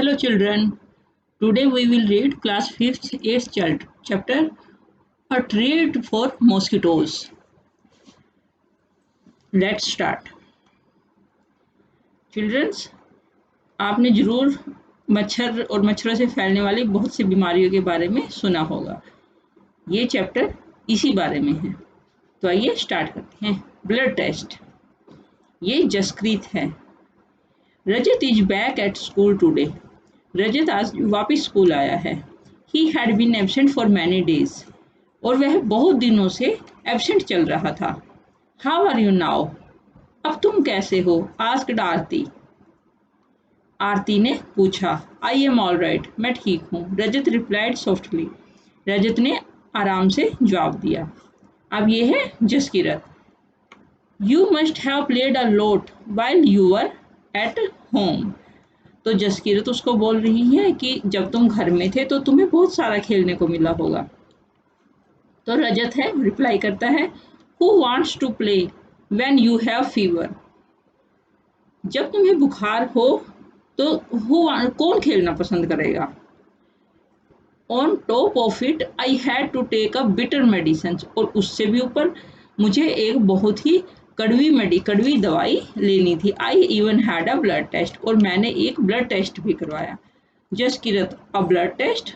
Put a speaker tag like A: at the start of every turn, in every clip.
A: Hello children, today we will read class 5th 8th chapter A Treat for Mosquitoes. Let's start. Children, आपने ज़रूर मच्छर और मच्छरों से फैलने वाली बहुत सी बीमारियों के बारे में सुना होगा। ये चैप्टर इसी बारे में है। तो आइए स्टार्ट करते हैं। Blood test. ये जसप्रीत है। Rajat is back at school today. Rajat आज वापस स्कूल आया है। He had been absent for many days. और वह बहुत दिनों से एब्सेंट चल रहा था। How are you now? अब तुम कैसे हो? आस्क्ड आरती। आरती ने पूछा। आई एम ऑल राइट, मैं ठीक हूँ। रजत रिप्लाइड सॉफ्टली। रजत ने आराम से जवाब दिया। अब ये है Jaskirat. You must have played a lot while you were at home. तो जसकीरत उसको बोल रही है कि जब तुम घर में थे तो तुम्हें बहुत सारा खेलने को मिला होगा। तो रजत है रिप्लाई करता है, who wants to play when you have fever. जब तुम्हें बुखार हो तो कौन खेलना पसंद करेगा। On top of it I had to take a bitter medicine. और उससे भी ऊपर मुझे एक बहुत ही कड़वी दवाई लेनी थी। I even had a blood test. और मैंने एक ब्लड टेस्ट भी करवाया। Jaskirat, a blood test?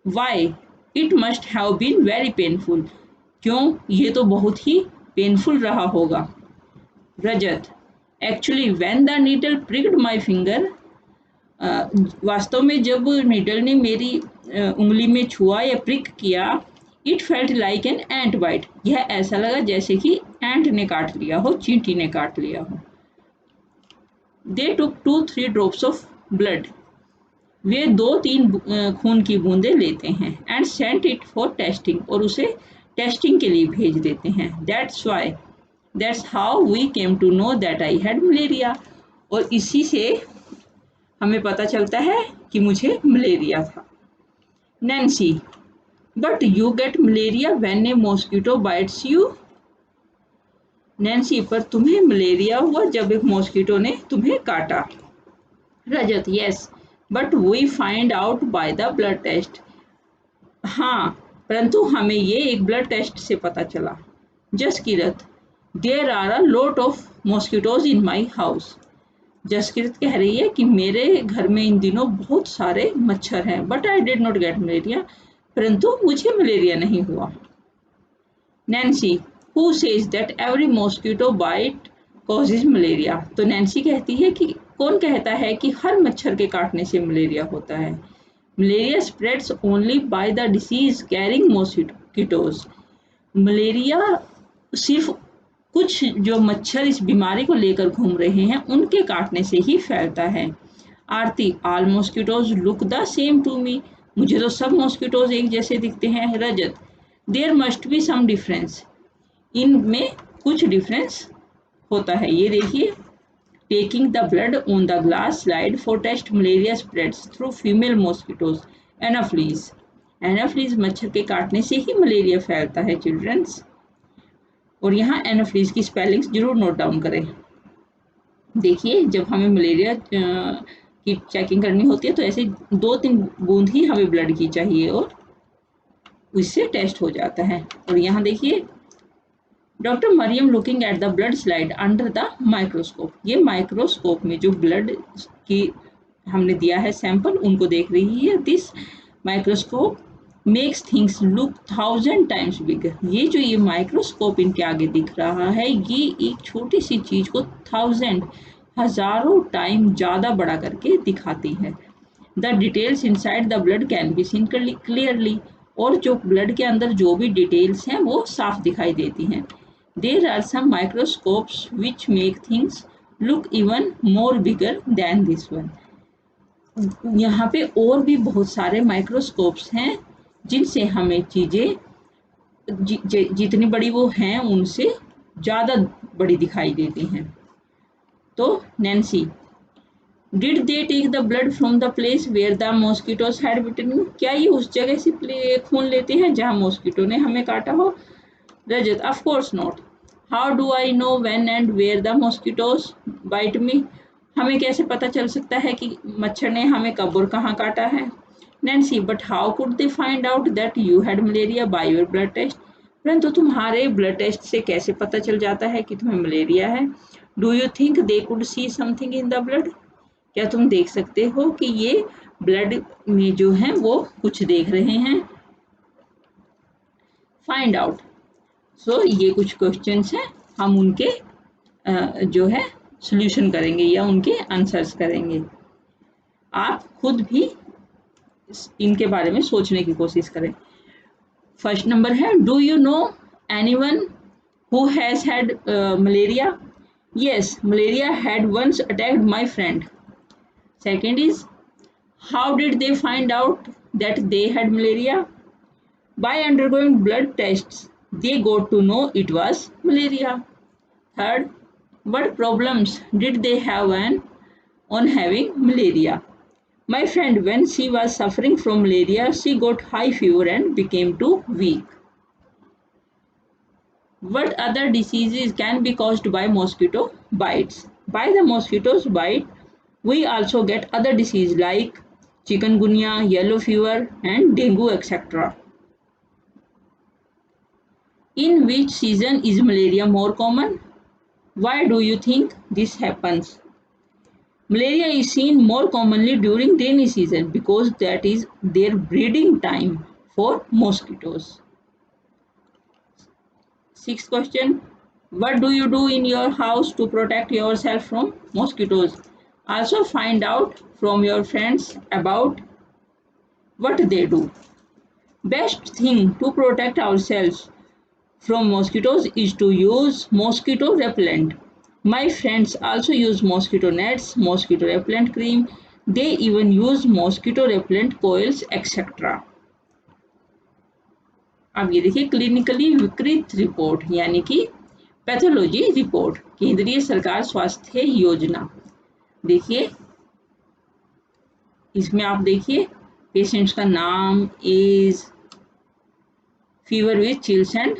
A: Why? It must have been very painful. क्यों? ये तो बहुत ही पेनफुल रहा होगा। Rajat, actually when the needle pricked my finger. वास्तव में जब नीडल ने मेरी उंगली में छुआ या प्रिक किया, it felt like an ant bite. यह ऐसा लगा जैसे कि एंट ने काट लिया हो, चींटी ने काट लिया हो। They took 2-3 drops of blood. वे 2-3 खून की बूंदें लेते हैं। And sent it for testing. और उसे टेस्टिंग के लिए भेज देते हैं। That's how we came to know that I had malaria. और इसी से हमें पता चलता है कि मुझे मलेरिया था। Nancy, but you get malaria when A mosquito bytes you. Nancy, पर तुम्हें मलेरिया हुआ जब एक मॉस्किटो ने तुम्हें काटा। Rajat, yes, but we find out by the blood test. हाँ, परंतु हमें ये एक ब्लड टेस्ट से पता चला। Jaskirat, there are a lot of mosquitoes in my house. Jaskirat कह रही है कि मेरे घर में इन दिनों बहुत सारे मच्छर हैं। But I did not get malaria. परंतु मुझे मलेरिया नहीं हुआ। Nancy, who says that every mosquito bite causes malaria. तो नैन्सी कहती है कि कौन कहता है कि हर मच्छर के काटने से मलेरिया होता है। Malaria spreads only by the disease carrying mosquitoes. Malaria सिर्फ कुछ जो मच्छर इस बीमारी को लेकर घूम रहे हैं उनके काटने से ही फैलता है। Aarti, all mosquitoes look the same to me. मुझे तो सब मॉस्किटोज एक जैसे दिखते हैं। Rajat, there must be some difference. इनमें कुछ डिफरेंस होता है। ये देखिए, taking the blood on the glass slide for test malaria spreads through female mosquitoes anopheles. Anopheles मच्छर के काटने से ही मलेरिया फैलता है चिल्ड्रंस। और यहाँ एनाफ्लीज की स्पेलिंग्स जरूर नोट डाउन करें। देखिए, जब हमें मलेरिया की चेकिंग करनी होती है तो ऐसे 2-3 बूंद ही हमें ब्लड की चाहिए और उससे टेस्ट हो जाता है। और यहाँ देखिए, doctor Mariam looking at the blood slide under the microscope. ये माइक्रोस्कोप में जो ब्लड की हमने दिया है सैंपल उनको देख रही है। This microscope makes things look 1000 times bigger. ये जो ये माइक्रोस्कोप इनके आगे दिख रहा है, ये एक छोटी सी चीज को 1000 टाइम ज्यादा बड़ा करके दिखाती है। The details inside the blood can be seen clearly. और जो ब्लड के अंदर जो भी डिटेल्स हैं वो साफ दिखाई देती हैं। There are some microscopes which make things look even more bigger than this one. यहाँ पे और भी बहुत सारे माइक्रोस्कोप्स हैं जिनसे हमें चीजें जितनी बड़ी वो हैं उनसे ज्यादा बड़ी दिखाई देती हैं। तो Nancy, did they take the blood from the place where the mosquitoes had bitten you. क्या ये उस जगह से खून लेते हैं जहाँ मॉस्किटो ने हमें काटा हो। Rajat, of course not. How do I know when and where the mosquitoes bite me. हमें कैसे पता चल सकता है कि मच्छर ने हमें कब और कहाँ काटा है? Nancy, but how could they find out that you had malaria by your blood test? परंतु तुम्हारे ब्लड टेस्ट से कैसे पता चल जाता है कि तुम्हें मलेरिया है? Do you think they could see something in the blood? क्या तुम देख सकते हो कि ये ब्लड में जो है वो कुछ देख रहे हैं? Find out. सो ये कुछ क्वेश्चंस हैं, हम उनके जो है सॉल्यूशन करेंगे या उनके आंसर्स करेंगे। आप खुद भी इनके बारे में सोचने की कोशिश करें। फर्स्ट नंबर है, do you know anyone who has had malaria? Yes, malaria had once attacked my friend. Second is, how did they find out that they had malaria? By undergoing blood tests, they got to know it was malaria. Third, what problems did they have on having malaria? My friend, when she was suffering from malaria, she got high fever and became too weak. What other diseases can be caused by mosquito bites? By the mosquitoes bite, we also get other diseases like chikungunya, yellow fever, and dengue, etc. In which season is malaria more common? Why do you think this happens? Malaria is seen more commonly during rainy season because that is their breeding time for mosquitoes. Sixth question, what do you do in your house to protect yourself from mosquitoes? Also find out from your friends about what they do. Best thing to protect ourselves from mosquitoes is to use mosquito repellent. My friends also use mosquito nets, mosquito repellent cream. They even use mosquito repellent coils, etc. अब ये देखिए, clinically विकृत report यानी कि pathology report, केंद्रीय सरकार स्वास्थ्य योजना। देखिए, इसमें आप देखिए पेशेंट्स का नाम, age, fever with chills and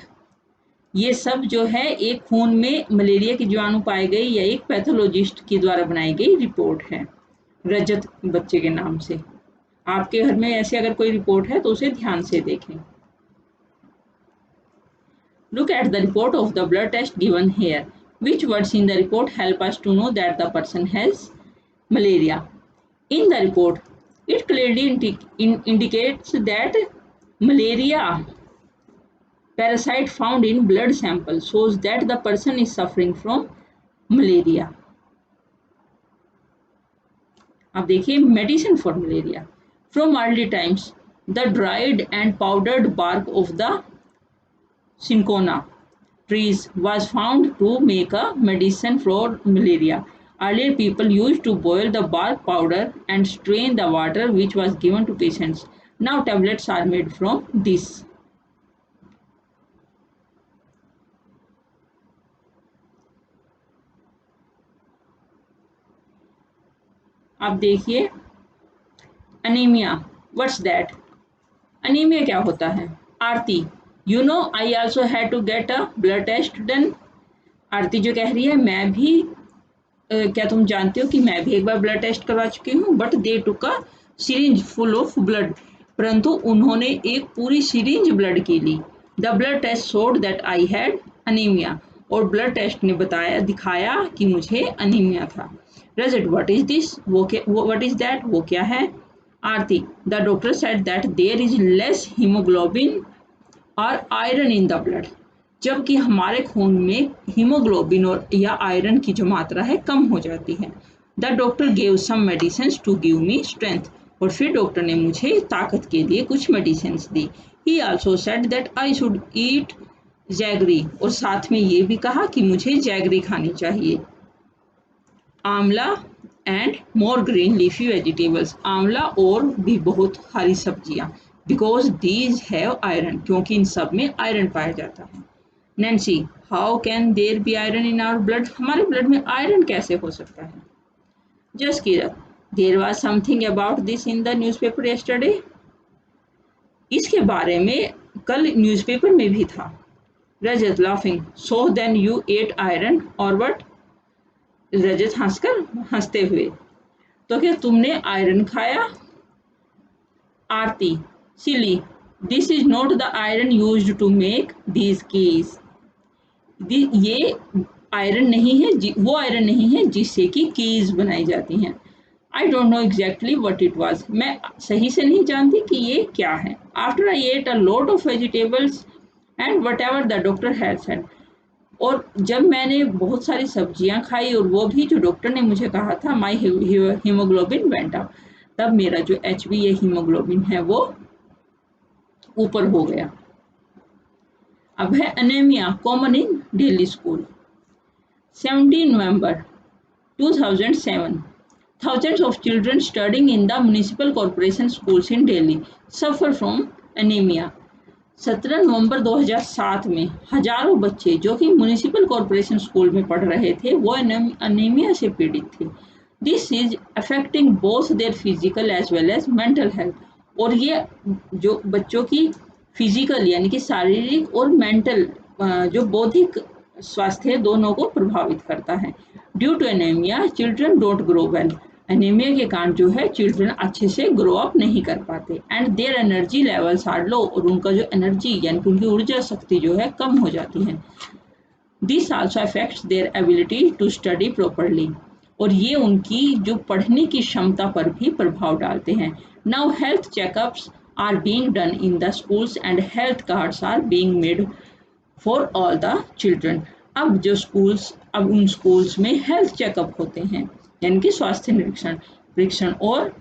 A: ये सब जो है एक खून में मलेरिया की जीवाणु पाई गई या एक पैथोलॉजिस्ट के द्वारा बनाई गई रिपोर्ट है, रजत बच्चे के नाम से। आपके घर में ऐसे अगर कोई रिपोर्ट है तो उसे ध्यान से देखें। Look at the report of the blood test given here. Which words in the report help us to know that the person has malaria? In the report, it clearly indicates that malaria parasite found in blood sample shows that the person is suffering from malaria. अब देखिए, medicine for malaria. From early times the dried and powdered bark of the cinchona trees was found to make a medicine for malaria. Earlier people used to boil the bark powder and strain the water which was given to patients. Now tablets are made from this. अब देखिए, anaemia, what's that? Anaemia क्या होता है? Aarti, you know I also had to get a blood test done. Aarti जो कह रही है, मैं भी क्या तुम जानते हो कि मैं भी एक बार ब्लड टेस्ट करवा चुकी हूँ? But they took a syringe full of blood, परंतु उन्होंने एक पूरी सिरिंज ब्लड की ली। The blood test showed that I had anaemia, और ब्लड टेस्ट ने बताया, दिखाया कि मुझे अनीमिया था। Rajat, what is this? What is that? वो क्या है? Aarti, the doctor said that there is less haemoglobin और आयरन इन द ब्लड, जबकि हमारे खून में हीमोग्लोबिन और या आयरन की जो मात्रा है कम हो जाती है। The doctor gave some medicine to give me strength, और फिर डॉक्टर ने मुझे ताकत के लिए कुछ मेडिसिन दी। He also said that I should eat jaggery, और साथ में ये भी कहा कि मुझे जैगरी खानी चाहिए। आंवला and more green leafy vegetables, आंवला और भी बहुत हरी सब्जियां, बिकॉज दीज हैव आयरन, क्योंकि इन सब में आयरन पाया जाता है। Nancy, how can there be iron in our blood? हमारे ब्लड में आयरन कैसे हो सकता है? Jaskirat, there was something about this in the newspaper yesterday, इसके बारे में कल न्यूज़पेपर में भी था। Rajat laughing, so then you ate iron और व्हाट? रजत हंसते हुए। तो क्या तुमने आयरन खाया? Aarti, silly, this is not the iron used to make these keys. ये आयरन नहीं है, वो आयरन नहीं है जिससे कि कीज बनाई जाती हैं। I don't know exactly what it was, मैं सही से नहीं जानती कि ये क्या है। After I at a lot of vegetables and what ever the doctor had said, और जब मैंने बहुत सारी सब्जियां खाई और वो भी जो डॉक्टर ने मुझे कहा था, माई हीमोग्लोबिन वेंट अप, तब मेरा जो HB या हीमोग्लोबिन है वो ऊपर हो गया। अब है anaemia common in Delhi school. 17 November 2007, thousands of children studying in the municipal corporation schools in Delhi suffer from anemia. 17 नवंबर 2007 में हजारों बच्चे जो कि म्यूनिसिपल कॉरपोरेशन स्कूल में पढ़ रहे थे वो अनीमिया से पीड़ित थे। This is affecting both their physical as well as mental health, और ये जो बच्चों की फिजिकल यानी कि शारीरिक और मेंटल जो बौद्धिक स्वास्थ्य दोनों को प्रभावित करता है। Due to anaemia children don't grow well, anaemia के कारण जो है चिल्ड्रन अच्छे से ग्रो अप नहीं कर पाते, and their energy levels are low, और उनका जो एनर्जी यानी कि उनकी ऊर्जा शक्ति जो है कम हो जाती है। This also affects their ability to study properly, और ये उनकी जो पढ़ने की क्षमता पर भी प्रभाव डालते हैं। Now health checkups are being done in the schools and health cards are being made for all the children. अब उन स्कूल्स में हेल्थ चेकअप होते हैं यानी कि स्वास्थ्य परीक्षण, और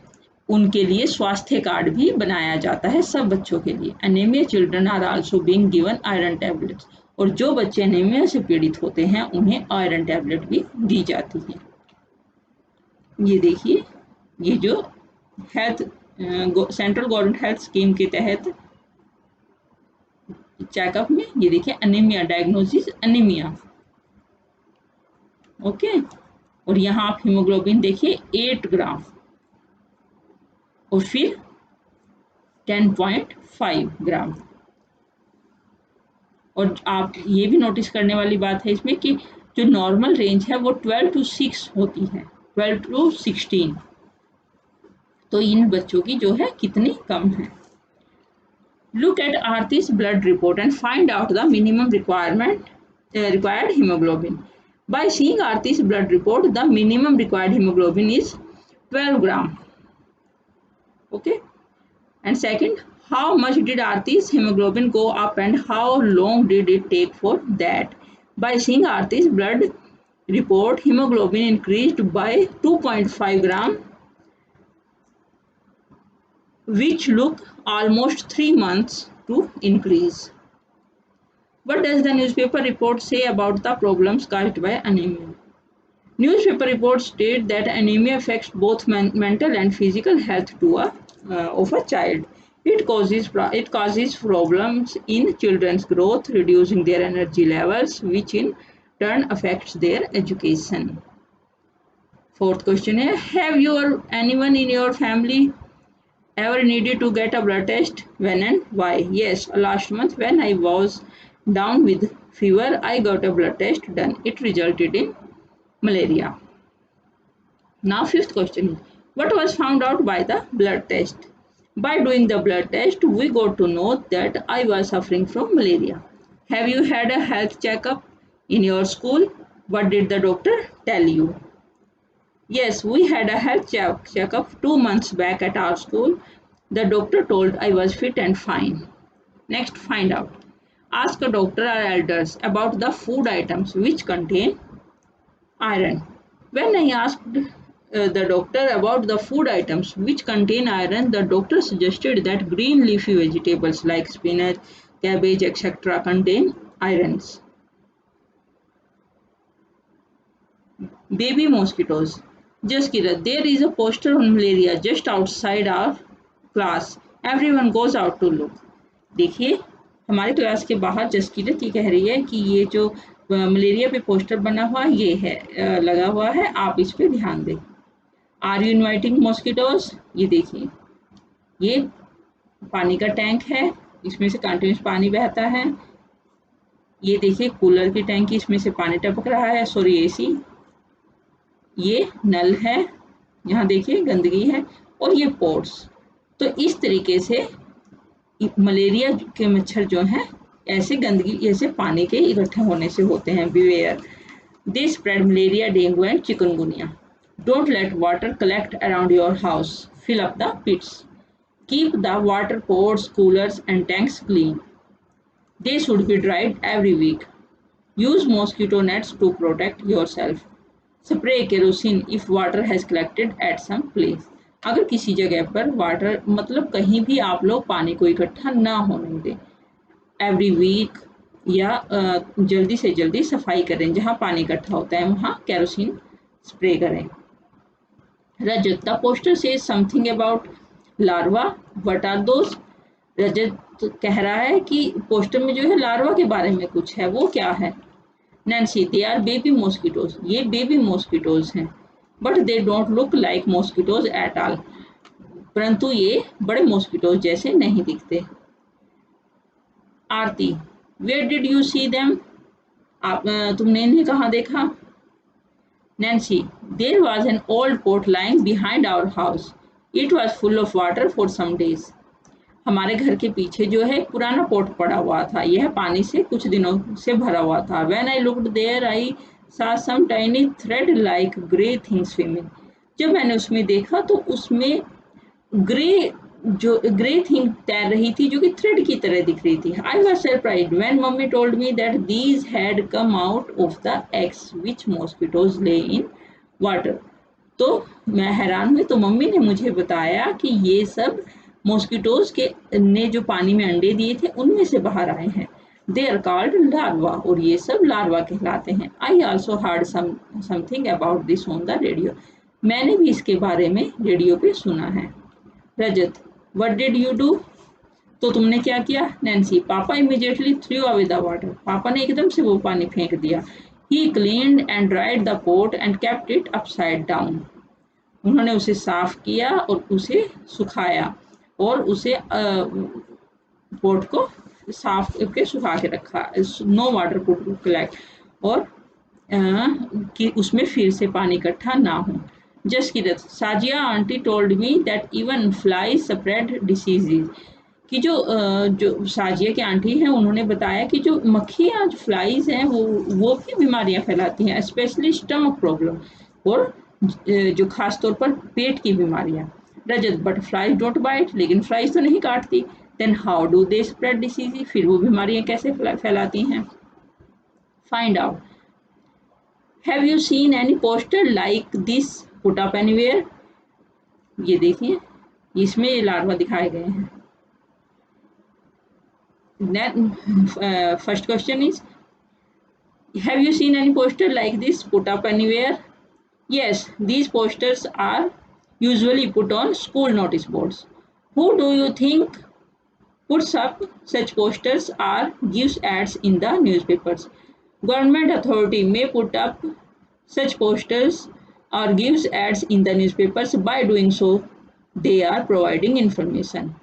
A: उनके लिए स्वास्थ्य कार्ड भी बनाया जाता है सब बच्चों के लिए। Anaemia children are also being given iron tablets, और जो बच्चे एनीमिया से पीड़ित होते हैं उन्हें आयरन टैबलेट भी दी जाती है। ये देखिए, ये जो health central government health scheme के तहत चेकअप में ये देखिए अनीमिया डायग्नोसिस अनीमिया, ओके। और यहाँ आप हीमोग्लोबिन देखिए 8 ग्राम और फिर 10.5 ग्राम। और आप ये भी नोटिस करने वाली बात है इसमें कि जो नॉर्मल रेंज है वो 12 to 6 होती है, 12 to 16, तो इन बच्चों की जो है कितनी कम है। Look at Aarti's blood report and find out the minimum required hemoglobin. By seeing Aarti's blood report, the minimum required hemoglobin is 12 gram. Okay. And second, how much did Aarti's hemoglobin go up and how long did it take for that? By seeing Aarti's blood report, hemoglobin increased by 2.5 gram, which took almost 3 months to increase. What does the newspaper report say about the problems caused by anemia? Newspaper reports state that anemia affects both mental and physical health of a child. It causes problems in children's growth, reducing their energy levels, which in turn affects their education. Fourth question is, have you or anyone in your family ever needed to get a blood test? When and why? Yes, last month when I was down with fever, I got a blood test done. It resulted in malaria. Now fifth question is, what was found out by the blood test? By doing the blood test, we got to know that I was suffering from malaria. Have you had a health checkup in your school? What did the doctor tell you? Yes, we had a health checkup 2 months back at our school. The doctor told I was fit and fine. Next, find out. Ask a doctor or elders about the food items which contain iron. When I asked the doctor about the food items which contain iron, the doctor suggested that green leafy vegetables like spinach, cabbage, etc. contain irons. Baby mosquitoes. Just Kirat, there is a poster on malaria just outside our class. Everyone goes out to look. देखिए, हमारे class के बाहर जसकीरत ये कह रही है कि ये जो मलेरिया पे पोस्टर बना हुआ ये है, लगा हुआ है, आप इस पे ध्यान दें। Are you inviting mosquitoes? ये देखिए, ये पानी का टैंक है, इसमें से कंटिन्यूस पानी बहता है। ये देखिए कूलर की टैंकी, इसमें से पानी टपक रहा है, सॉरी एसी। ये नल है, यहाँ देखिए गंदगी है, और ये पोर्स। तो इस तरीके से मलेरिया के मच्छर जो हैं ऐसे गंदगी, ऐसे पानी के इकट्ठे होने से होते हैं। Beware they spread malaria, dengue and chikungunya. Don't let water collect around your house, fill up the pits, keep the water pots, coolers and tanks clean, they should be dried every week, use mosquito nets to protect yourself, spray kerosene if water has collected at some place। अगर किसी जगह पर water मतलब कहीं भी आप लोग पानी को इकट्ठा ना होने दें, एवरी वीक या जल्दी से जल्दी सफाई करें, जहाँ पानी इकट्ठा होता है वहाँ केरोसिन स्प्रे करें। Rajat, the poster says something about larva, what are those? Rajat कह रहा है कि पोस्टर में जो है लार्वा के बारे में कुछ है, वो क्या है? Nancy, they are baby mosquitoes, ये बेबी मॉस्किटोज हैं, but they don't look like mosquitoes at all, परंतु ये बड़े मॉस्किटोज जैसे नहीं दिखते। Aarti, where did you see them? आप तुमने इन्हें कहाँ देखा? Nancy, there was an old pot lying behind our house. It was full of water for some days. हमारे घर के पीछे जो है एक पुराना पोट पड़ा हुआ था, यह पानी से कुछ दिनों से भरा हुआ था। When I looked there, I saw some tiny thread-like grey thing swimming. जब मैंने उसमें देखा तो उसमें ग्रे थिंग तैर रही थी जो कि थ्रेड की तरह दिख रही थी। I was surprised when mummy told me that these had come out of the eggs which mosquitoes ले इन वाटर। तो मैं हैरान हुई तो मम्मी ने मुझे बताया कि ये सब मॉस्किटोज के ने जो पानी में अंडे दिए थे उनमें से बाहर आए हैं। दे आर कॉल्ड लार्वा, और ये सब लार्वा कहलाते हैं। I also heard something about this on the radio, मैंने भी इसके बारे में रेडियो पे सुना है। रजत, what did you do? तो तुमने क्या किया? नैन्सी, पापा immediately threw away the water. पापा ने एकदम से वो पानी फेंक दिया। He cleaned and dried the pot and kept it upside down. उन्होंने उसे साफ किया और उसे सुखाया और उसे पोट को साफ करके सुखा के रखा। नो वाटर कुड कलेक्ट, और कि उसमें फिर से पानी इकट्ठा ना हो। Jaskirat, Sajiya aunty told me that even flies spread diseases, कि जो साजिया की आंटी हैं उन्होंने बताया कि जो मक्खियाँ जो फ्लाइज हैं वो भी बीमारियाँ फैलाती हैं, स्पेशली स्टमक प्रॉब्लम, और जो खास तौर पर पेट की बीमारियाँ। Rajat, but flies don't bite, लेकिन फ्लाइज तो नहीं काटती। Then how do they spread disease, फिर वो बीमारियाँ कैसे फैलाती हैं? Find out. Have you seen any poster like this put up anywhere? ये देखिए, इसमें ये लार्वा दिखाए गए हैं। First question is, have you seen any poster like this put up anywhere? Yes, these posters are usually put on school notice boards. Who do you think puts up such posters or gives ads in the newspapers? Government authority may put up such posters or gives ads in the newspapers. By doing so, they are providing information.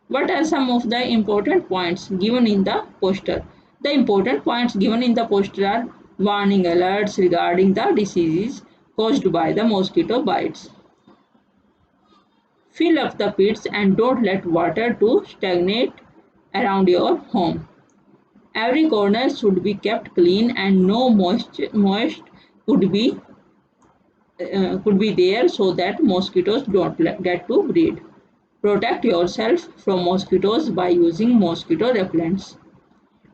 A: What are some of the important points given in the poster? The important points given in the poster are warning alerts regarding the diseases caused by the mosquito bites. Fill up the pits and don't let water to stagnate around your home. Every corner should be kept clean and no moist could be there so that mosquitoes don't get to breed. Protect yourself from mosquitoes by using mosquito repellents.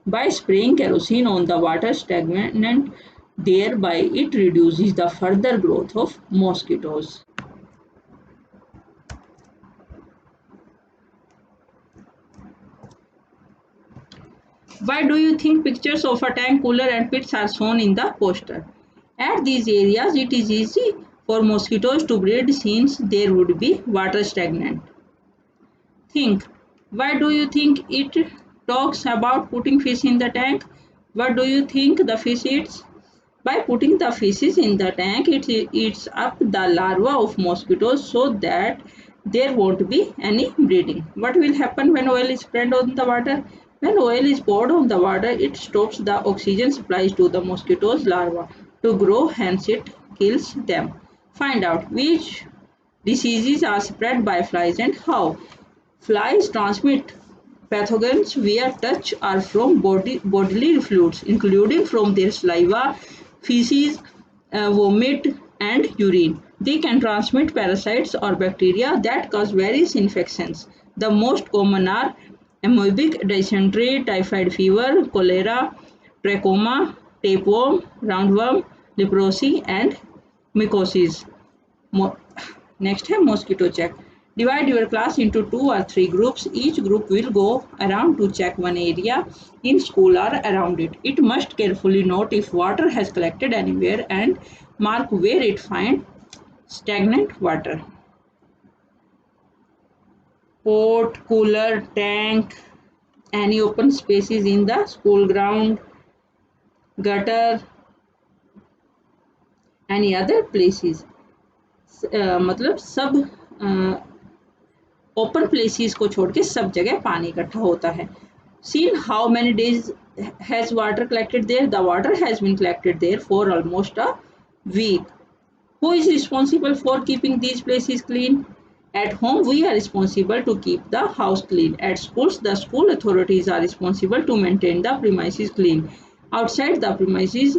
A: By spraying kerosene on the water stagnant, thereby it reduces the further growth of mosquitoes. Why do you think pictures of a tank, cooler and pits are shown in the poster? At these areas, it is easy for mosquitoes to breed since there would be water stagnant. Think, why do you think it talks about putting fish in the tank? What do you think the fish eats? By putting the fishes in the tank, it eats up the larvae of mosquitoes so that there won't be any breeding. What will happen when oil is spread on the water? When oil is poured on the water, it stops the oxygen supplies to the mosquitoes larvae to grow, hence it kills them. Find out which diseases are spread by flies and how. Flies transmit pathogens via touch or from bodily fluids, including from their saliva, feces, vomit, and urine. They can transmit parasites or bacteria that cause various infections. The most common are amoebic dysentery, typhoid fever, cholera, trachoma, tapeworm, roundworm, leprosy, and mycosis. Next है mosquito check. Divide your class into 2 or 3 groups. Each group will go around to check one area in school or around it. It must carefully note if water has collected anywhere and mark where it finds stagnant water. Pot, cooler, tank, any open spaces in the school ground, gutter, any other places. मतलब सब open places को छोड़ के सब जगह पानी इकट्ठा होता है. Seen how many days has water collected there? The water has been collected there for almost a week. Who is responsible for keeping these places clean? At home, we are responsible to keep the house clean. At schools, the school authorities are responsible to maintain the premises clean. Outside the premises,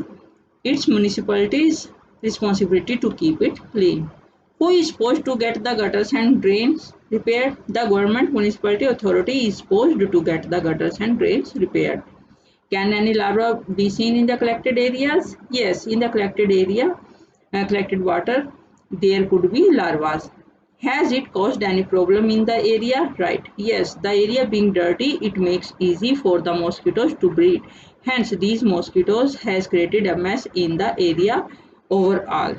A: it's municipality's responsibility to keep it clean. Who is supposed to get the gutters and drains repaired? The government municipality authority is supposed to get the gutters and drains repaired. Can any larva be seen in the collected areas? Yes, in the collected area, collected water, there could be larvas. Has it caused any problem in the area? Right. Yes, the area being dirty, it makes easy for the mosquitoes to breed. Hence, these mosquitoes has created a mess in the area overall.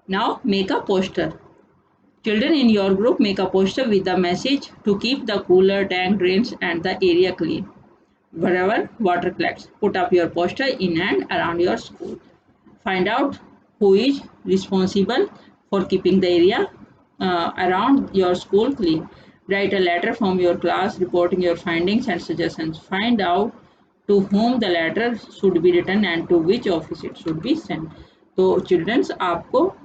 A: Now make a poster. Children in your group make a poster with the message to keep the cooler, tank, drains and the area clean. Wherever water collects, put up your poster in and around your school. Find out who is responsible for keeping the area around your school clean. Write a letter from your class reporting your findings and suggestions. Find out to whom the letter should be written and to which office it should be sent. तो children's आपको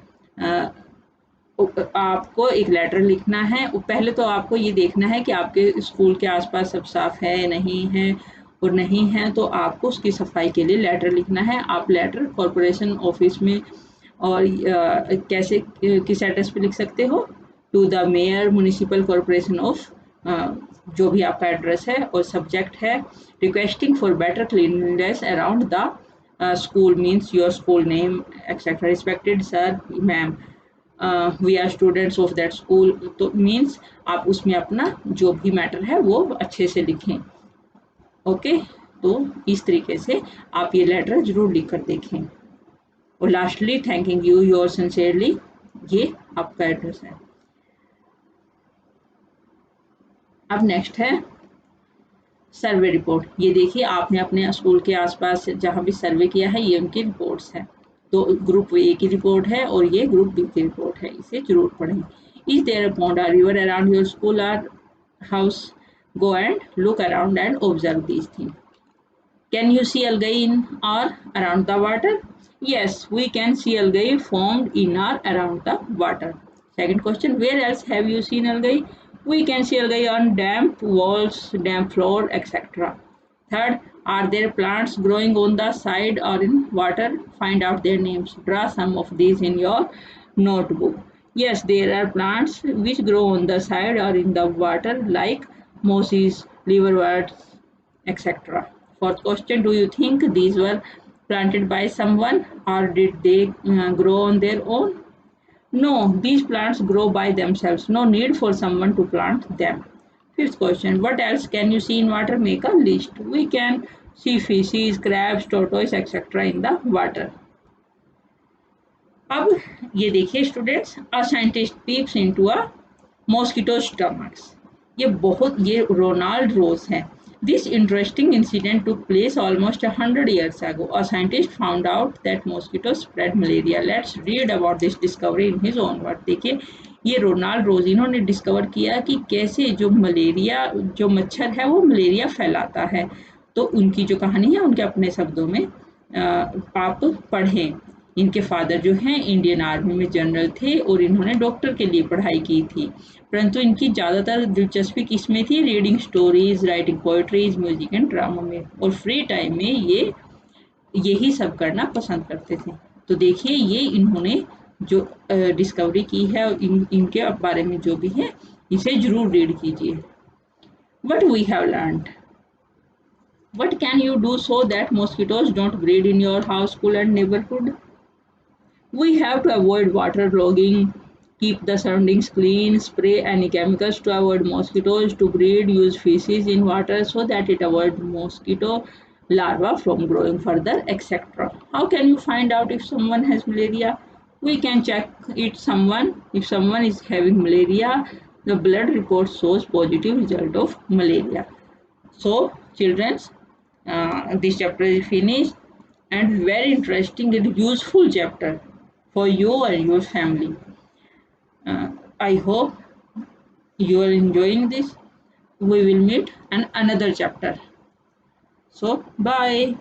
A: एक letter लिखना है. पहले तो आपको ये देखना है कि आपके स्कूल के आसपास सब साफ है नहीं है, और नहीं है तो आपको उसकी सफाई के लिए लेटर लिखना है. आप लेटर कॉरपोरेशन ऑफिस में और कैसे किस एड्रेस पे लिख सकते हो? To the mayor municipal corporation of जो भी आपका एड्रेस है, और सब्जेक्ट है requesting for better cleanliness around the school, means your school name etcetera. Respected sir, ma'am, we are students of that school. तो मीन्स आप उसमें अपना जो भी मैटर है वो अच्छे से लिखें. ओके, तो इस तरीके से आप ये लेटर जरूर लिख कर देखें. और lastly, thanking you your sincerely, ये आपका एड्रेस है. अब नेक्स्ट है सर्वे रिपोर्ट. ये देखिए, आपने अपने स्कूल के आसपास जहाँ भी सर्वे किया है ये उनकी रिपोर्ट्स हैं. तो ग्रुप ए की रिपोर्ट है और ये ग्रुप बी की रिपोर्ट है, इसे जरूर पढ़ें. इज देयर अ पॉन्ड और रिवर अराउंड योर स्कूल और house? Go and look around and observe these things. Can you see algae in or around the water? Yes, we can see algae formed in or around the water. Second question, where else have you seen algae? We can see algae on damp walls, damp floor, etc. Third, are there plants growing on the side or in water? Find out their names. Draw some of these in your notebook. Yes, there are plants which grow on the side or in the water like mosses, liverworts, etc. Fourth question, do you think these were planted by someone or did they grow on their own? No, these plants grow by themselves. No need for someone to plant them. Fifth question, what else can you see in water? Make a list. We can see fishes, crabs, tortoise, etc. in the water. अब ये देखिए students, a scientist peaks into a mosquito stomachs. ये Ronald रोज है. This interesting incident took place almost 100 years ago. A scientist found out that mosquitoes spread malaria. Let's read about this discovery in his own word. देखिए ये Ronald रोजिनो ने discover किया कि कैसे जो मच्छर है वो मलेरिया फैलाता है। तो उनकी जो कहानी है उनके अपने शब्दों में आप पढ़ें। इनके फादर जो हैं इंडियन आर्मी में जनरल थे और इन्होंने डॉक्टर के लिए पढ़ाई की थी, परंतु इनकी ज़्यादातर दिलचस्पी किसमें थी? Reading stories, writing poetries, music and drama में। और फ्री टाइम में ये यही सब करना पसंद करते थे। तो देखिए ये इन्होंने जो डिस्कवरी की है इनके बारे में जो भी है इसे जरूर रीड कीजिए। What we have learned, what can you do so that mosquitoes don't breed in your house, school and neighborhood? We have to avoid waterlogging, keep the surroundings clean, spray any chemicals to avoid mosquitoes to breed, use feces in water so that it avoids mosquito larvae from growing further, etc. How can you find out if someone has malaria? We can check if someone is having malaria, the blood report shows positive result of malaria. So, children, this chapter is finished and very interesting and useful chapter for you and your family. I hope you are enjoying this. We will meet in another chapter. So, bye.